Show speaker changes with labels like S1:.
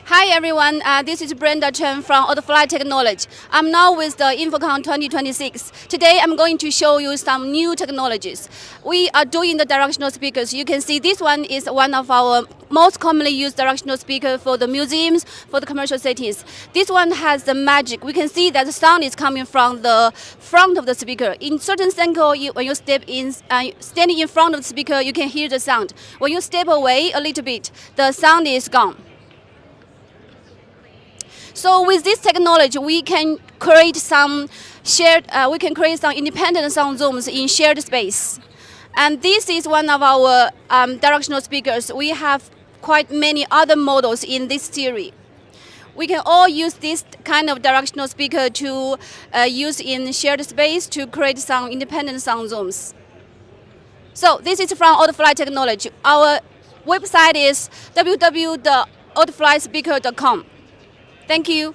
S1: Hi everyone, this is Brenda Chen from Audfly Technology. I'm now with the InfoComm 2026. Today I'm going to show you some new technologies. We are doing the directional speakers. You can see this one is one of our most commonly used directional speaker for the museums, for the commercial cities. This one has the magic. We can see that the sound is coming from the front of the speaker. In certain angle, when you step in, standing in front of the speaker, you can hear the sound. When you step away a little bit, the sound is gone. So with this technology, we can create some independent sound zooms in shared space. And this is one of our directional speakers. We have quite many other models in this series. We can all use this kind of directional speaker to use in shared space to create some independent sound zooms. So this is from Audfly Technology. Our website is www.audflyspeaker.com. Thank you.